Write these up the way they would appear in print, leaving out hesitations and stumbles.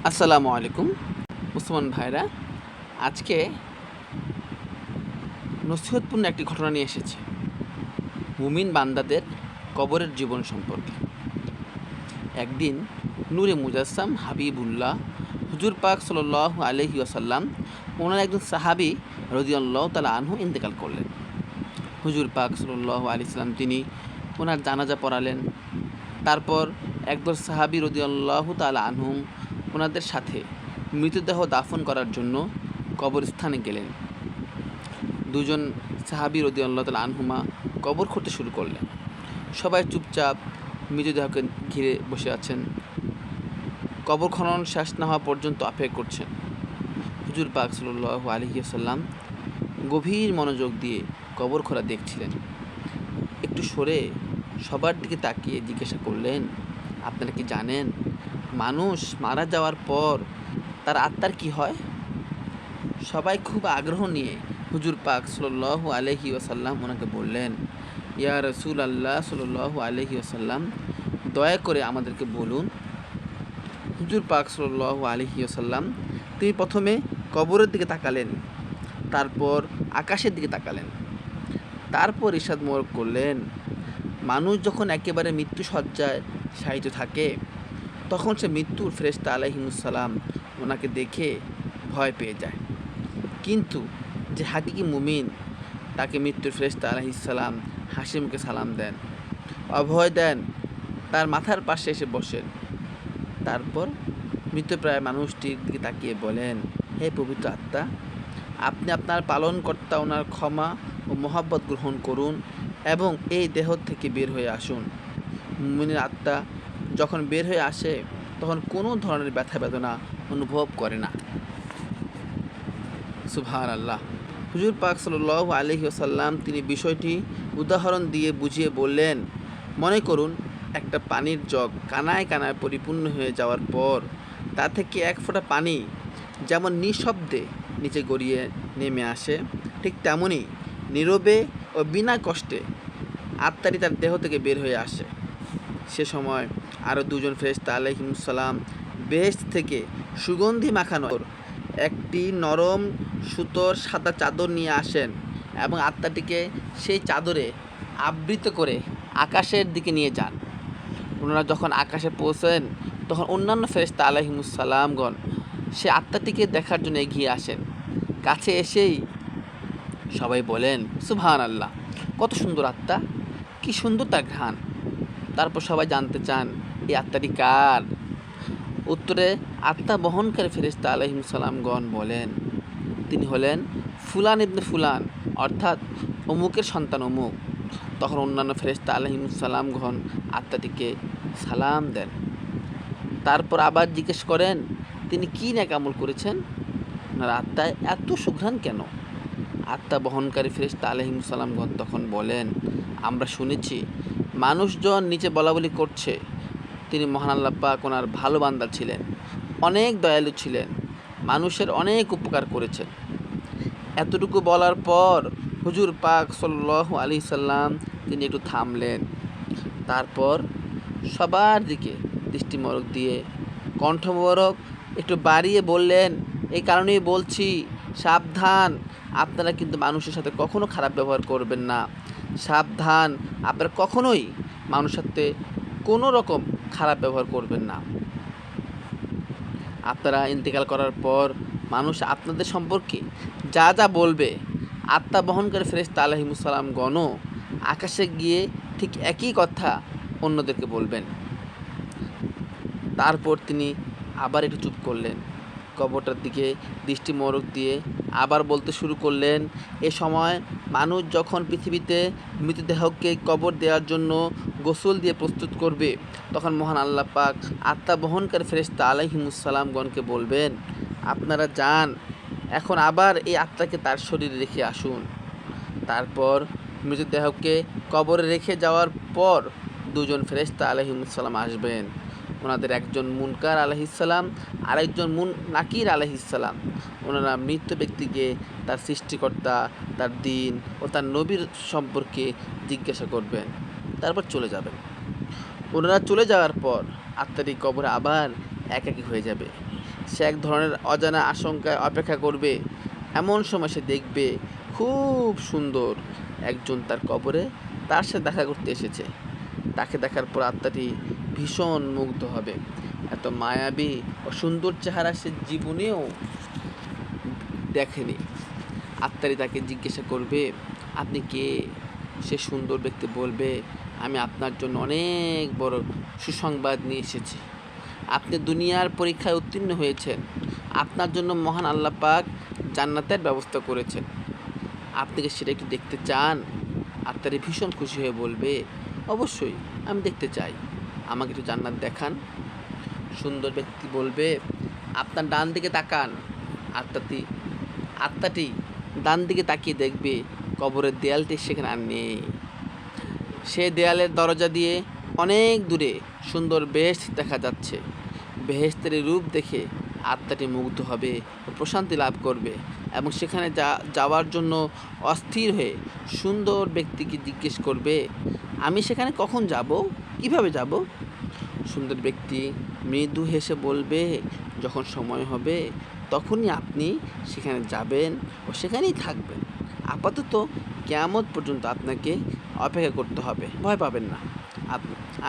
আসসালামু আলাইকুম মুসলমান ভাইরা। আজকে নসিহতপূর্ণ একটি ঘটনা নিয়ে এসেছে মুমিন বান্দাদের কবরের জীবন সম্পর্কে। একদিন নূরে মুজাসসাম হাবিবুল্লাহ হুজুর পাক সাল্লাল্লাহু আলাইহি ওয়াসাল্লাম ওনার একজন সাহাবী রাদিয়াল্লাহু তাআলা আনহু ইন্তেকাল করলেন। হুজুর পাক সাল্লাল্লাহু আলাইহি সাল্লাম তিনি ওনার জানাজা পড়ালেন। তারপর একদল সাহাবী রাদিয়াল্লাহু তাআলা আনহুম ওনাদের সাথে মৃতদেহ দাফন করার জন্য কবরস্থানে গেলেন। দুজন সাহাবী রাদিয়াল্লাহু তাআলা আনহুমা কবর খুঁড়তে শুরু করলেন। সবাই চুপচাপ মৃতদেহকে ঘিরে বসে আছেন। কবর খনন শেষ না হওয়া পর্যন্ত অপেক্ষা করছেন। হুজুর পাক সাল্লাল্লাহু আলাইহি ওয়াসাল্লাম গভীর মনোযোগ দিয়ে কবর খোঁড়া দেখছিলেন। একটু সরে সবার দিকে তাকিয়ে জিজ্ঞাসা করলেন, আপনারা কি জানেন মানুষ মারা যাওয়ার পর তার আত্মার কি হয়? সবাই খুব আগ্রহ নিয়ে হুজুর পাক সাল্লাল্লাহু আলাইহি ওয়াসাল্লাম ওনাকে বললেন, ইয়া রাসূলুল্লাহ সাল্লাল্লাহু আলাইহি ওয়াসাল্লাম, দয়া করে আমাদেরকে বলুন। হুজুর পাক সাল্লাল্লাহু আলাইহি ওয়াসাল্লাম তিনি প্রথমে কবরের দিকে তাকালেন, তারপর আকাশের দিকে তাকালেন, তারপর ইরশাদ মোবারক করলেন, মানুষ যখন একেবারে মৃত্যু সজ্জায় শায়িত থাকে তখন সে মৃত্যুর ফেরেশতা আলাইহিমুসসালাম ওনাকে দেখে ভয় পেয়ে যায়। কিন্তু যে হাকিকি মুমিন তাকে মৃত্যুর ফেরেশতা আলাইহিসসালাম হাসি মুখে সালাম দেন, অভয় দেন, তার মাথার পাশে এসে বসেন। তারপর মৃতপ্রায় মানুষটির দিকে তাকিয়ে বলেন, হে পবিত্র আত্মা, আপনি আপনার পালনকর্তা ওনার ক্ষমা ও মহব্বত গ্রহণ করুন এবং এই দেহ থেকে বের হয়ে আসুন। মুমিনের আত্মা যখন বের হয়ে আসে তখন কোনো ধরনের ব্যথা বেদনা অনুভব করে না। সুবহানাল্লাহ। হুজুর পাক সাল্লাল্লাহু আলাইহি ওয়াসাল্লাম তিনি বিষয়টি উদাহরণ দিয়ে বুঝিয়ে বললেন, মনে করুন একটা পানির জগ কানায় কানায় পরিপূর্ণ হয়ে যাওয়ার পর তা থেকে এক ফোঁটা পানি যেমন নিঃশব্দে নিচে গড়িয়ে নেমে আসে, ঠিক তেমনই নীরবে ও বিনা কষ্টে আত্মাটি তার দেহ থেকে বের হয়ে আসে। সে সময় আরও দুজন ফেরেশতা আলাইহিমুসসালাম বেহেশত থেকে সুগন্ধি মাখানো একটি নরম সুতোর সাদা চাদর নিয়ে আসেন এবং আত্মাটিকে সেই চাদরে আবৃত করে আকাশের দিকে নিয়ে যান। ওনারা যখন আকাশে পৌঁছেন তখন অন্যান্য ফেরেশতা আলাইহিমুসসালামগণ সে আত্মাটিকে দেখার জন্য এগিয়ে আসেন। কাছে এসেই সবাই বলেন, সুবহানাল্লাহ, কত সুন্দর আত্মা, কি সুন্দর তার ঘ্রাণ। তারপর সবাই জানতে চান এই আত্মাটি কার? উত্তরে আত্মা বহনকারী ফেরেশতা আলাইহিমুসসালামগণ বলেন, তিনি হলেন ফুলান ইবনে ফুলান, অর্থাৎ অমুকের সন্তান অমুক। তখন অন্যান্য ফেরেশতা আলাইহিমুসসালামগণ আত্মাটিকে সালাম দেন। তারপর আবার জিজ্ঞেস করেন, তিনি কী নেক আমল করেছেন? ওনার আত্মায় এত সুঘ্রাণ কেন? আত্মা বহনকারী ফেরেশতা আলাইহিমুসসালামগণ তখন বলেন, আমরা শুনেছি মানুষজন নিচে বলাবলি করছে তিনি মহান আল্লাহ পাক ওনার ভালো বান্দা ছিলেন, অনেক দয়ালু ছিলেন, মানুষের অনেক উপকার করেছেন। এতটুকু বলার পর হুজুর পাক সাল্লাল্লাহু আলাইহি সাল্লাম তিনি একটু থামলেন। তারপর সবার দিকে দৃষ্টি মোবারক দিয়ে কণ্ঠ মোবারক একটু বাড়িয়ে বললেন, এই কারণেই বলছি, সাবধান, আপনারা কিন্তু মানুষের সাথে কখনো খারাপ ব্যবহার করবেন না। সাবধান, আপনারা কখনোই মানুষের সাথে কোনো রকম খারাপ ব্যবহার করবেন না। আপনারা ইন্তেকাল করার পর মানুষ আপনাদের সম্পর্কে যা যা বলবে আত্মা বহনকারী ফেরেশতা আলাইহিমুসসালামগণও আকাশে গিয়ে ঠিক একই কথা অন্যদেরকে বলবেন। তারপর তিনি আবার একটু চুপ করলেন, কবরটার দিকে দৃষ্টি মোবারক দিয়ে আবার বলতে শুরু করলেন, এ সময় মানুষ যখন পৃথিবীতে মৃতদেহকে কবর দেওয়ার জন্য গোসল দিয়ে প্রস্তুত করবে তখন মহান আল্লাহ পাক আত্মা বহনকারী ফেরেশতা আলাইহিমুসসালামগণকে বলবেন, আপনারা যান, এখন আবার এই আত্মাকে তার শরীরে রেখে আসুন। তারপর মৃতদেহকে কবরে রেখে যাওয়ার পর দুজন ফেরেশতা আলাইহিমুসসালাম আসবেন। ওনাদের একজন মুনকার আলাইহিসসালাম আর একজন নাকির আলাইহিসসালাম। ওনারা মৃত ব্যক্তিকে তার সৃষ্টিকর্তা, তার দিন ও তার নবীর সম্পর্কে জিজ্ঞাসা করবেন, তারপর চলে যাবেন। ওনারা চলে যাওয়ার পর আত্মাটি কবরে আবার একাকী হয়ে যাবে। সে এক ধরনের অজানা আশঙ্কায় অপেক্ষা করবে। এমন সময় সে দেখবে খুব সুন্দর একজন তার কবরে তার সাথে দেখা করতে এসেছে। তাকে দেখার পর আত্মাটি ভীষণ মুগ্ধ হবে। এত মায়াবী ও সুন্দর চেহারা সে জীবনেও দেখেনি। আত্মাটি তাকে জিজ্ঞাসা করবে, আপনি কে? সে সুন্দর ব্যক্তি বলবে, আমি আপনার জন্য অনেক বড় সুসংবাদ নিয়ে এসেছি। আপনি দুনিয়ার পরীক্ষায় উত্তীর্ণ হয়েছেন। আপনার জন্য মহান আল্লাহ পাক জান্নাতের ব্যবস্থা করেছেন। আপনি কি সেটা একটু দেখতে চান? আত্মাটি ভীষণ খুশি হয়ে বলবে, অবশ্যই আমি দেখতে চাই, আমাকে একটু জান্নাত দেখান। সুন্দর ব্যক্তি বলবে, আপনার ডান দিকে তাকান। আত্মাটি ডান দিকে তাকিয়ে দেখবে কবরের দেয়ালটি সেখানে আর নেই। সে দেয়ালের দরজা দিয়ে অনেক দূরে সুন্দর বেহেশত দেখা যাচ্ছে। বেহেশতের রূপ দেখে আত্মাটি মুগ্ধ হবে ও প্রশান্তি লাভ করবে এবং সেখানে যাওয়ার জন্য অস্থির হয়ে সুন্দর ব্যক্তিকে জিজ্ঞেস করবে, আমি সেখানে কখন যাব, কিভাবে যাব? সুন্দর ব্যক্তি মৃদু হেসে বলবে, যখন সময় হবে তখনই আপনি সেখানে যাবেন ও সেখানেই থাকবেন। আপাতত কিয়ামত পর্যন্ত আপনাকে অপেক্ষা করতে হবে, ভয় পাবেন না।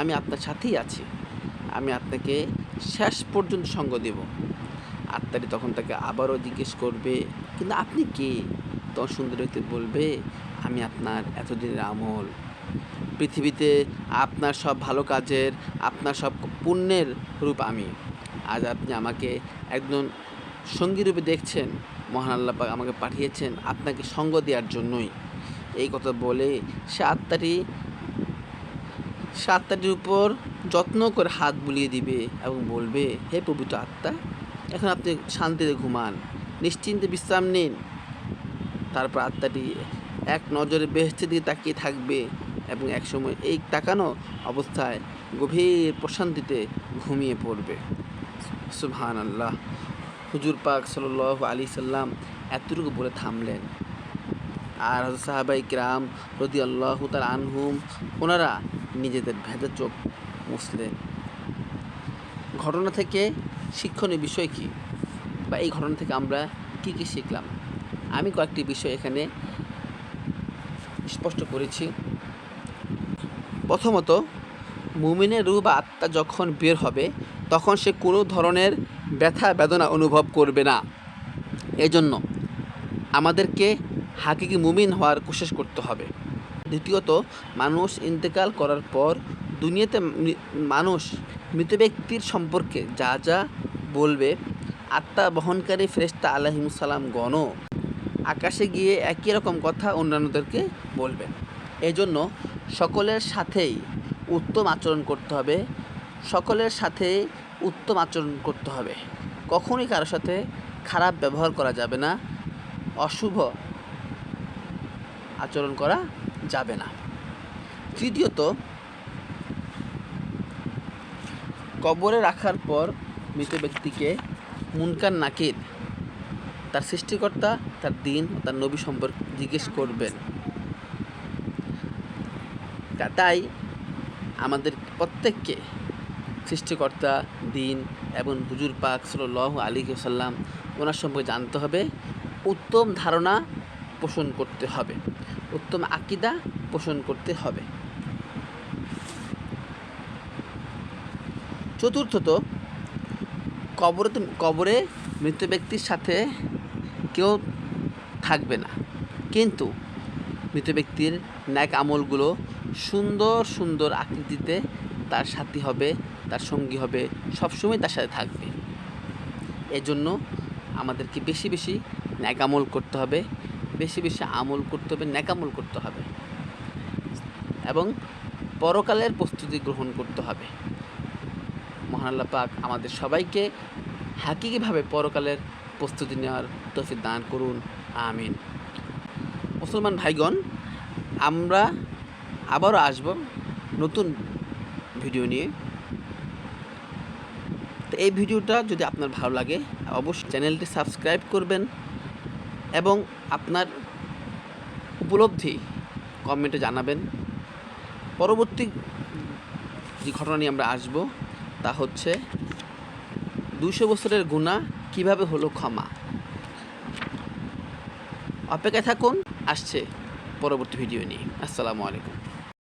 আমি আপনার সাথেই আছি, আমি আপনাকে শেষ পর্যন্ত সঙ্গ দেব। আত্মাটি তখন তাকে আবারও জিজ্ঞেস করবে, কিন্তু আপনি কে? তখন সুন্দর ব্যক্তি বলবে, আমি আপনার এতদিনের আমল, পৃথিবীতে আপনার সব ভালো কাজের, আপনার সব পুণ্যের রূপ আমি। আজ আপনি আমাকে একজন সঙ্গী রূপে দেখছেন। মহান আল্লাহ পাক আমাকে পাঠিয়েছেন আপনাকে সঙ্গ দেওয়ার জন্যই। এই কথা বলে সে আত্মাটির উপর যত্ন করে হাত বুলিয়ে দিবে এবং বলবে, হে পবিত্র আত্মা, এখন আপনি শান্তিতে ঘুমান, নিশ্চিন্তে বিশ্রাম নিন। তারপর আত্মাটি এক নজরে বেহেশতের দিকে তাকিয়ে থাকবে এবং একসময় এই তাকানো অবস্থায় গভীর প্রশান্তিতে ঘুমিয়ে পড়বে। সুবহানাল্লাহ। হুজুর পাক সাল্লাল্লাহু আলাইহি সাল্লাম এতটুকু বলে থামলেন। আর হযরত সাহাবায়ে কিরাম রাদিয়াল্লাহু তাআলা আনহুম ওনারা নিজেদের ভেজা চোখ মুছলেন। ঘটনা থেকে শিক্ষণীয় বিষয় কী, বা এই ঘটনা থেকে আমরা কি কি শিখলাম? আমি কয়েকটি বিষয় এখানে স্পষ্ট করেছি। প্রথমত, মুমিনের রূহ বা আত্মা যখন বের হবে তখন সে কোনো ধরনের ব্যথা বেদনা অনুভব করবে না। এজন্য আমাদেরকে হাকিকি মুমিন হওয়ার কোশিশ করতে হবে। দ্বিতীয়ত, মানুষ ইন্তেকাল করার পর দুনিয়াতে মানুষ মৃত ব্যক্তির সম্পর্কে যা যা বলবে, আত্মা বহনকারী ফেরেশতা আলাইহিমুসসালাম গণও আকাশে গিয়ে একই রকম কথা অন্যান্যদেরকে বলবেন। এজন্য সকলের সাথেই উত্তম আচরণ করতে হবে। কখনোই কারোর সাথে খারাপ ব্যবহার করা যাবে না, অশুভ আচরণ করা যাবে না। তৃতীয়ত, কবরে রাখার পর মৃত ব্যক্তিকে মুনকার নাকির তার সৃষ্টিকর্তা, তার দিন, তার নবী সম্পর্কে জিজ্ঞেস করবেন। তাই আমাদের প্রত্যেককে সৃষ্টিকর্তা, দিন এবং হুজুর পাক সাল্লাল্লাহু আলাইহি ওয়াসাল্লাম ওনার সম্পর্কে জানতে হবে, উত্তম ধারণা পোষণ করতে হবে, উত্তম আকীদা পোষণ করতে হবে। চতুর্থত, কবরে মৃত ব্যক্তির সাথে কেউ থাকবে না, কিন্তু মৃত ব্যক্তির ন্যাক আমলগুলো সুন্দর সুন্দর আকৃতিতে তার সাথী হবে, তার সঙ্গী হবে, সবসময় তার সাথে থাকবে। এজন্য আমাদেরকে বেশি বেশি ন্যাক আমল করতে হবে, ন্যাক আমল করতে হবে এবং পরকালের প্রস্তুতি গ্রহণ করতে হবে। মহান আল্লাহ পাক আমাদের সবাইকে হাকিকিভাবে পরকালের প্রস্তুতি নেওয়ার তৌফিক দান করুন, আমিন। মুসলমান ভাইগণ, আমরা আবারও আসব নতুন ভিডিও নিয়ে। তো এই ভিডিওটা যদি আপনার ভালো লাগে অবশ্যই চ্যানেলটি সাবস্ক্রাইব করবেন এবং আপনার উপলব্ধি কমেন্টে জানাবেন। পরবর্তী যে ঘটনা নিয়ে আমরা আসব তা হচ্ছে 200 বছরের গুনাহ কিভাবে হলো ক্ষমা। অপেক্ষায় থাকুন, আসছে পরবর্তী ভিডিও নিয়ে। আসসালামু আলাইকুম।